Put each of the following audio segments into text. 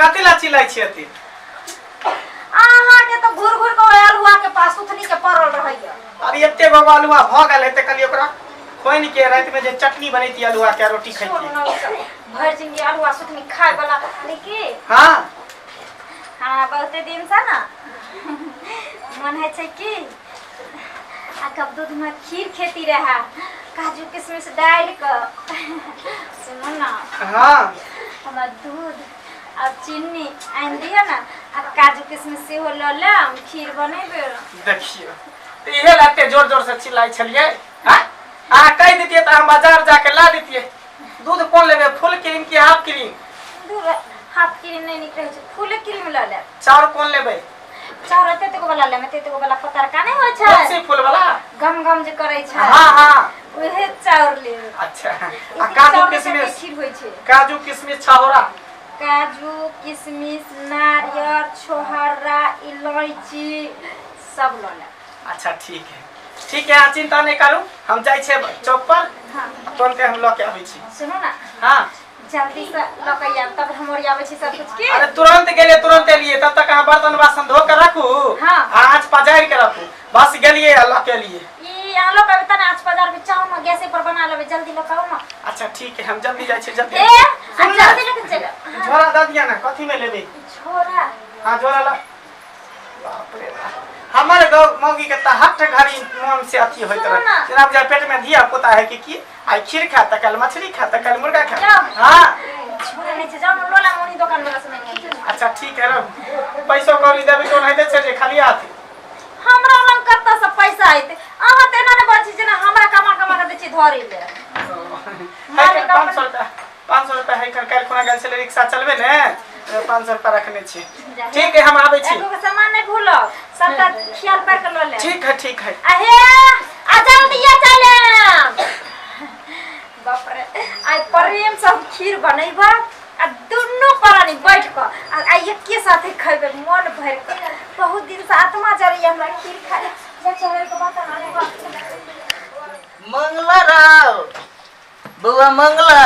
कते ला चिल्लाई छी अति आहा के तो घुर घुर के आलुआ के पास उथनी के परल रहैया। अरे एते गो आलुआ भ गेल हेते कनी ओकरा खोइन के रात में जे चटनी बनैती आलुआ के रोटी खैती भर जिंदगी आलुआ सुथनी खाए वाला लेके। हां हां बहुते दिन से ना मन है छै कि आ कब दूध में खीर खेती रहा काजू किशमिश डाल के सुनो ना। हां हमरा दूध और चीनी आन दिया ना आ काजू किशमिश से हो ललम खीर बनेबे। देखियो त इहे लाते जोर जोर से चिल्लाई छलिए। हां आ कह देतिए त हम बाजार जाके ला देतिए। दूध कौन लेबे फुल क्रीम की हाफ क्रीम? दूध हाफ क्रीम नहीं निकले छै फुल क्रीम ल ले। चाउर कौन लेबे? चाउर ते को वाला ले में ते को वाला पतर का नहीं होय छै कौन सी फूल वाला गम गम जे करे छै। हां हां ओहे चाउर ले। अच्छा आ काजू किशमिश खीर होय छै काजू किशमिश छहोरा काजू किशमिश नारियल छोहरा इलायची सब ल ले। अच्छा ठीक है चिंता नहीं करू हम जाय छे चौक पर। हां तुरंत हम ल के आबै छी। सुनो ना हां जल्दी से ल के आब तब हम और आबै छी सब कुछ के। अरे तुरंत गेलिए तुरंत एलिए तब तक हम बर्तन बासन धो के रखू। हां आज पजारि के रखू बस गेलिए ल के लिए। ई आलो पे तना आज बाजार में चाउ ना गैस पर बना लेबे जल्दी ल के आओ ना। अच्छा ठीक है हम जल्दी जाय छे जल्दी। ए जल्दी लेके चल झोरा द दिया ना कथी में लेबे? छोरा हां झोरा ला बाप रे बाप हमारे मौगी के हट घड़ी मन से अथी होइत रहे जनाब जा पेट में दिया पोता है कि आई खीर खाता कल मछली खाता कल मुर्गा खाता। हां छोरा नहीं जाओ लोला मोनी दुकान में से नहीं। अच्छा ठीक है रे पैसो कौड़ी देबे तो नहीं दे छे खाली आथे हमरा लंग कत्ता से पैसा आइते अहाँ त एना ने बची जे ना हमरा कमा के दे छी धरे ले। है 500 रुपया है कल कोना गेल से रिक्शा चलबे ने 500 रुपया रखने छी। ठीक है हम आबै छी। एगो के सामान नहीं भूलो सबटा ख्याल पर के ल ले। ठीक है आहे आ जल्दी आ चले बाप रे आई प्रेम सब खीर बनैबा आ दुनु प्राणी बैठ के आ एके साथे खइबे मन भर के। बहुत दिन से आत्मा जरी हमरा खीर खाए जा चले के बात ना। मंगला राव बुआ मंगला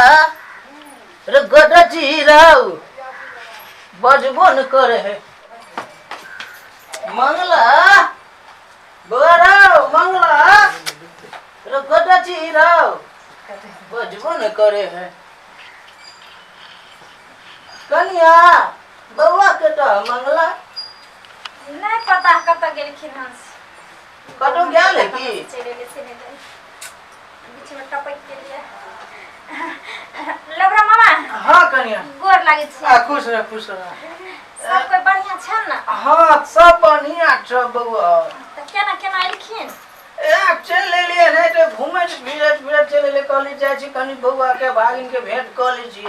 रे गडची राव बजबो न करे है। मंगला बुआ राव मंगला रे गडची राव बजबो न करे है। कनिया बउआ के तो मंगला नहीं पता कत गेलखिन हंस कतो गेल है की चले ले से ले बीच में टपक के लिए लबरा मामा। हां कनिया गोर लागे छी खुश रह सब कोई बढ़िया छ ना? हां सब बढ़िया छ बउआ। त केना एलखिन? चल ले लिए नहीं तो घूमे फिरत चले ले कॉलेज जाय छी कनी बउआ के भागिन के भेंट कर ली छी।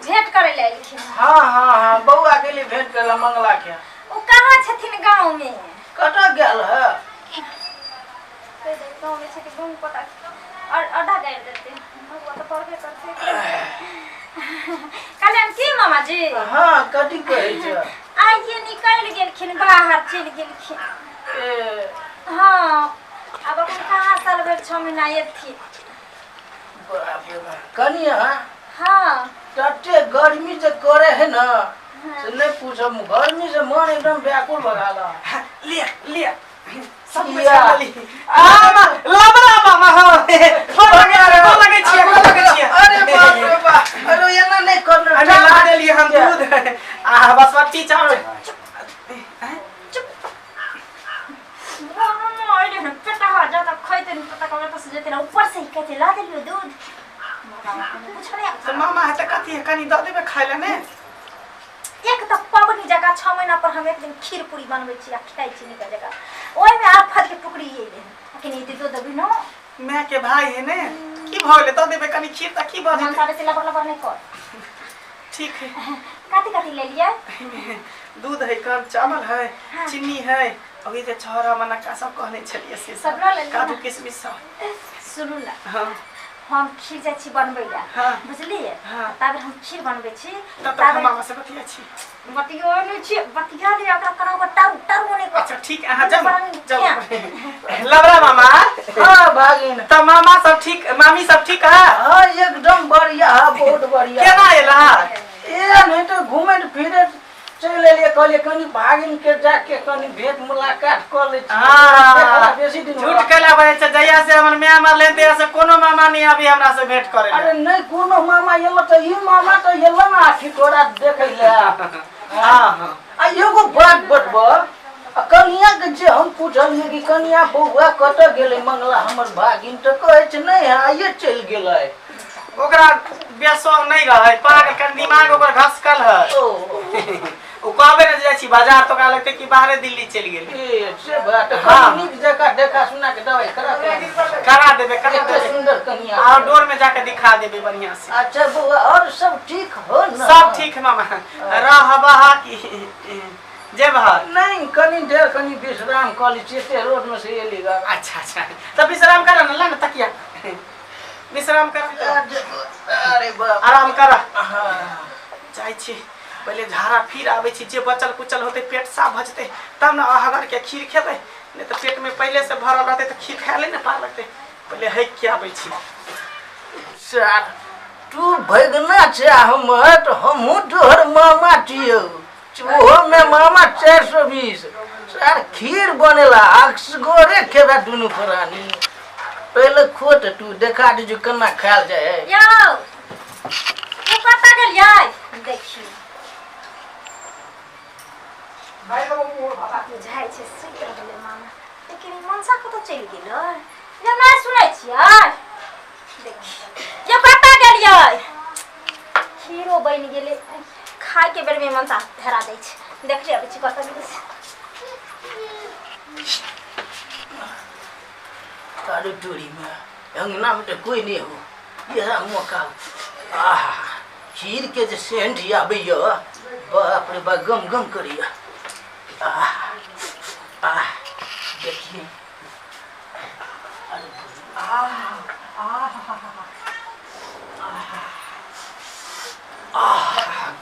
भेंट करे ले एलखिन? हां बउआ के लिए भेंट करला मंगला के। ओ कहां छथिन गांव में? कटा गेल है गांव में छथि गुम पता और आधा गाड़ देते बउआ तो पढ़बे करते। कल्याण की मामा जी? हां कटी कहै छ आइए निकल गेलखिन बाहर चल गेलखिन। हां अब अपन कहां साल भर 6 महीना थी। कनिया हां टट्टे गर्मी से करे है ना से नहीं पूछो गर्मी से मन एकदम व्याकुल भगाला। ले सब पैसा ली लबरा मामा हां लगे छी अरे बाप रे बाप अरे एना नहीं करना अरे ला देली हम दूध आ बासमती चावल मामा आइले पेटा हो जाता खइते नहीं पता कब तो से जेते ऊपर से ही कहते ला देलियो दूध कुछ नहीं। तो मामा है त कथी है कनी द देबे खाइ ले ने एक त पवनी जगह 6 महीना पर हम एक दिन खीर पूरी बनबै छी आ खाइ छी निका जगह ओइ में आफत के टुकड़ी ये अखन ई दे दो बिनो मैं के भाई है ने की भले द देबे कनी खीर त की बात मन सारे से लबर नहीं कर। ठीक है काटी ले लिया दूध है कम चावल है चीनी है अभी तो छोरा मना का सब कहने छलिए से सब ल ले काजू किशमिश सब सुनू ना। हां हम खीर जाय छी बनबै ला बुझलिए तब हम खीर बनबै छी तब हम मामा से बतिया छी बतियो नै छी बतिया ले ओकरा करो टाउ टाउ नै। अच्छा ठीक है हां जाओ लबरा मामा हाँ भागिन। तो मामा सब ठीक, मामी सब ठीक है? हाँ एकदम बढ़िया है, बहुत बढ़िया। केना एला? ए नहीं तो घूमे फिरे चले लिए, कहलिए कनी भागिन के जाके कनी भेंट मुलाकात कर ले। हाँ, बेसी दिन झूठ कहला बे छै, जहिया से हमर माय मरले तहिया से कोनो मामा नहीं अभी हमरा से भेंट करे। अरे नहीं कोनो मामा एलो तो ई मामा तो एलो ना आखी तोरा देखे ले। हां आ एगो बात बतबो, कनिया के जे हम पूछलिए कि कनिया बौआ कत गेले मंगला हमर भागिन, तो कहै छै नहीं आइए चल गेलै। ओकरा बेसोग नहीं रहे, पागल के दिमाग ओकर घसकल है। ओ कहबे न जाय छी बाजार तो का लगते कि बाहरे दिल्ली चल गेल। ए से बात हाँ। नीक जगह देखा सुना के दवाई करा देबे करा देबे। सुंदर कनिया आउटडोर में जाके दिखा देबे बढ़िया से। अच्छा बौआ और सब ठीक हो ना? सब ठीक है मामा। रहबहा की जे भा नहीं कनी देर कनी विश्राम कर ली, चेते रोड में से एली गा। अच्छा अच्छा तो विश्राम कर न, ला न तकिया विश्राम कर। अरे बाप आराम कर। हाँ जाय छी पहले झाड़ा फिर आवे छी, जे बचल कुचल होते पेट साफ भजते तब न अहगर के खीर खेबे, नहीं तो पेट में पहले से भरल रहते तो खीर खाए ले न पार लगते। पहले है के आवे छी। सर तू भगना छे हमर, तो हमहू तोहर मामा छियो। ओहो में मामा 420। सर खीर बनेला अक्सगोरे खेबे दुनु प्राणी। पहले खोट तू देखा दीजू केना खायल जाए। यो तू कत गेलियै? देखियो भाई बाबू मोर भाता बुझाइ छै सुति रहलै मामा, लेकिन ई मनसा कतऽ चलि गेलै? ये नहि सुनै छियै? देखियो ये कत गेलियै? खीरो बनि गेलै, खाय के बेर में मनसा धरा दै छै। देख लिअ बच्ची कतऽ गेलै से। तारू टोरी में अंगना में तो कोई नहीं हो, यह मौका। आहा खीर के जो सेंट आबैया, बाप रे बाप गम गम करिया। देखिए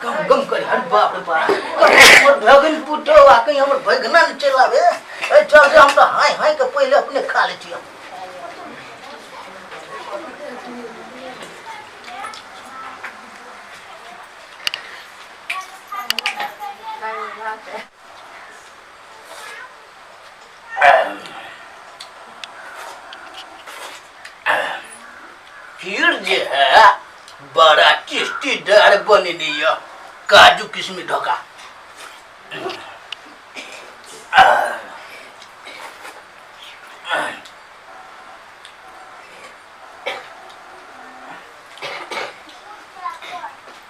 गम गम करी। अरे बाप रे बाप हमर भगन पुटो आ कहीं हमर भगना न चलावे। ए चल हम तो हाय हाय के पहले अपने खा लेती। खीर जे है बड़ा टेस्टीदार बनेली है, काजू किशमिश ढका।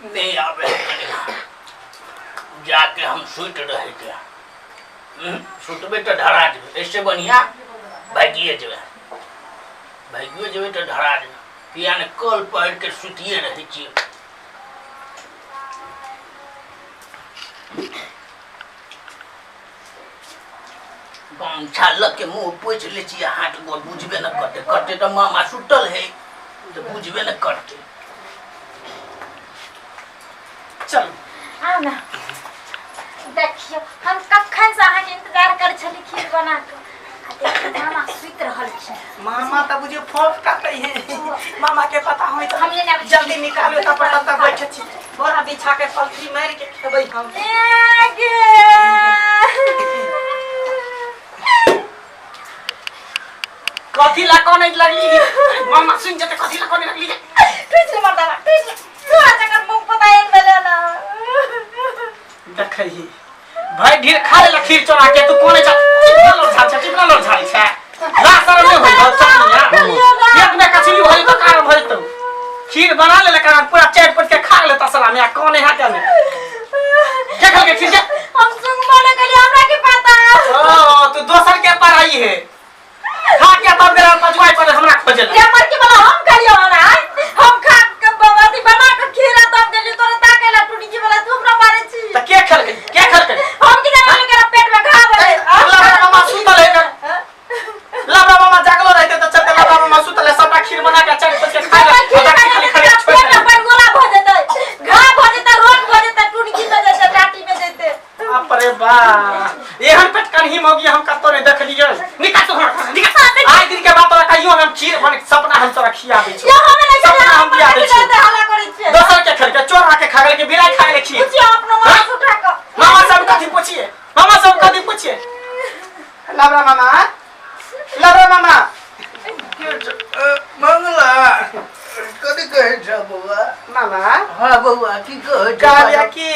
नहीं आवे जाके हम सुत रहे थे। सुतबे तो धरा देवे, ऐसे बढ़िया भागिए जेबे, भागियो जेबे तो धरा देवे। किया ने कल पढ़ के सुतिए रहे छी। गमछा लग के मुँह पोछ ले छी, हाथ गोर बुझबे न करते। करते तो मामा सुतल है तो बुझबे न करते। चल आओ ना, देखियो हम कखन से अहाँ के इंतजार कर छली खीर बना के। देखियो मामा सुत रहल छी। मामा तो बुझियो फोन काटे है, मामा के पता होई तो हम ये ना जल्दी निकालो त पता त बैठे छी। बोरा बिछा के पलथी मार के खेबै हम। कथी ला कोन लगली? मामा सुन जते कथी ला कोन लगली? तुझे मरदा तुझे तू आजा कर मुंह पता एक बेले ना। देखही भाई ढेर खा ले खीर चोरा के, तू कोने जा टिपला लो झाड़ी छै ला शरम नहीं होई चल एक में कचली होई तो कार भई तो खीर बना ले कारण पूरा चैट पट के खा लेता साला मैं कोने हाथ में के खा के खीर के हम संग माने के लिए हमरा के पता। ओ तू दोसर के पर आई है खा के तब मेरा पचवाई पर हमरा खोजे रे मर के बोला हम करियो ना, हम खा के बवादी बना के खीर तब देली तोरा ताके ला टूटी के बोला तू हमरा मारे छी। त के खेल के हम की जाने मेरा पेट में घाव है। अल्लाह मामा सुतल है लाबा मामा जागलो रहते तो चलते लाबा मामा सुतल है सबटा खीर बना के चट पट के खा ले खाली छोड़ दे पर गोला हो जेतै, घाव हो जेतै, रोग हो जेतै, टूटी की जेतै, टाटी में जेतै। बाप रे बा एहन पेट कन्ही मोगी हम कतो नहीं देख लियो। निकाल तो निकाल आज दिन के बात वाला भने सपना हम तोरा खिया दै छी या हमें नहीं सपना हम बिया दै छी हल्ला करै छै दोसर के खेल के चोर आके खा गेल के बिराई खा गेल खीर पूछिए अपनो मास उठा के मामा सब कथी पूछिए मामा सब कथी पूछिए लबरा मामा मंगला कथी कहै छ बौआ मामा हाँ बौआ की कहै छ कहलिया की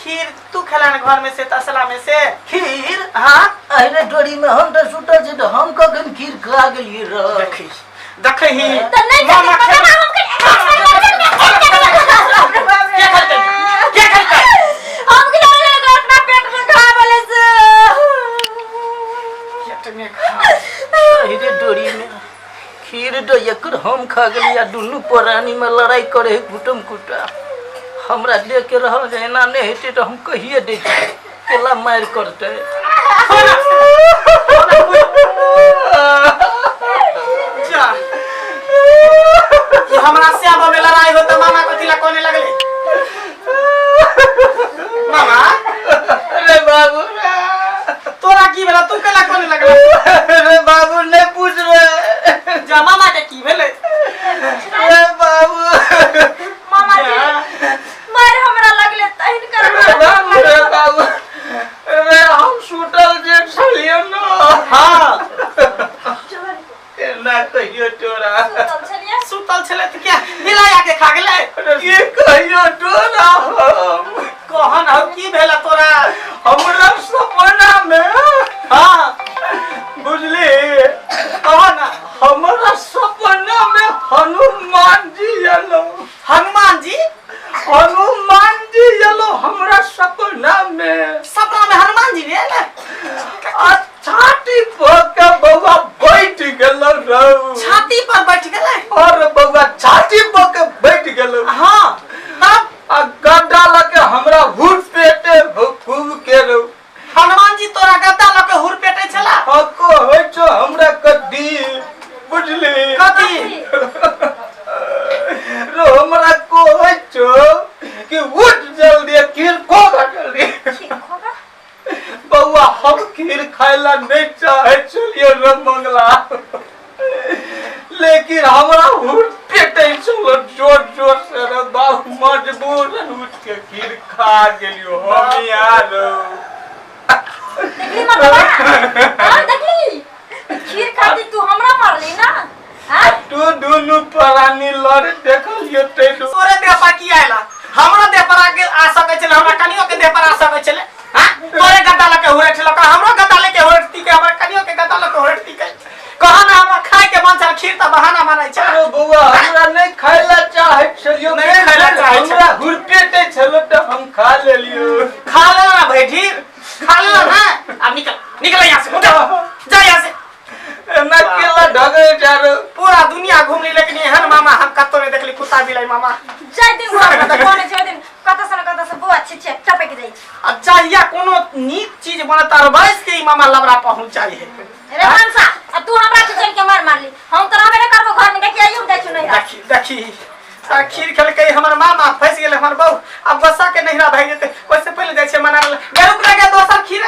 खीर तू खिलान घर में से तसला में से खीर हाँ अरे डोरी में हम तो सुतल छी तो हम कखन खीर खा गेलिए र देखै ही त नहीं मामा हम के खलते हम के अपना पेट में खा बोले से पेट में खा अरे डोरी में खीर तो एकर हम खा गेलिए दुनू परानी में लड़ाई करे कुटुम कुटा हमरा देख के रहल जे एना नहीं हेते तो हम कहिए दे केला मार करते जा ये हमरा से अब में लड़ाई हो तो मामा कथी ला कोने लगले मामा अरे बाबू तोरा की भेला तू केला कोने लगले अरे बाबू नहीं पूछ रहे जा मामा के की भेले अरे बाबू मामा जी मार हमरा लगले तहिन कर अरे बाबू अरे हम सुतल जे छलिए न हां ना कहियो तोरा सुतल छले त क्या मिलाया के खा गेले की कहियो तोरा हम कहन हो की भेला तोरा हमरा सपना में हां बुझली कहन हमरा सपना में हनुमान जी एलो हनुमान जी एलो हमरा सपना में हनुमान जी रे छाती पर के बौआ बैठ गेलो रौ छाती पर बैठ गेले और बौआ छाती पर के बैठ गेलो हां तब आ गड्ढा लगे हमरा हुर पेटे खूब के रौ हनुमान जी तोरा गद्दा ल के हुर पेटे छला हको होय छो हमरा कदी बुझली कथी रो हमरा को होय छो कि उठ जल्दी खीर खो जल्दी बौआ हम खीर खाइला नहीं चाहे चलिए रे मंगला लेकिन हमरा हुर पेटे चलो जोर जोर से रे बाबू मजबूर उठ के खीर खा गेलियो हम यार देखली मतलब हां देखली खीर खाती तू हमरा मारली ना हां तू दोनों प्राणी लड़ देखलियो ते तोरे देह पर की आइला हमरा देह पर आके आ सके छले हमरा कनियो के देह पर आ सके छले हां तोरे गद्दा लके हुरठ लका हमरो गद्दा लेके हुरठती के हमरा कनियो के गद्दा लके हुरठती के कहा ना हमरा खाए के मन छल खीर त बहाना मानै छ अरे बौआ हमरा नहीं खाइला चाहे छलियो नहीं खाइला चाहे हमरा हुर पेटे छलो त हम खा लेलियो खा ले ना भाई ढीर खा ले ना अब निकल यहां से उठ जा यहां से ना केला ढगे जारो पूरा दुनिया घूमली लेकिन एहन मामा हम कतो नहीं देखली कुत्ता बिलाई मामा जाय दिन घर में त कोने छै दिन कत से बुआ छी टपक जाई छै अच्छा या कोनो नीक चीज बने तरवाइस के ई मामा लबरा पहुंचाई है रे मनसा तू हमरा के चल के मारली हम तो रहबे करबो घर में देखि आइयो जाय छु नहीं देखी खीर खेल के हमर मामा फंस गेल हमर बहू अब बसा के नहिरा भाई जेते ओसे पहले जाय छै मना गेल रुक लगे दोसर खीर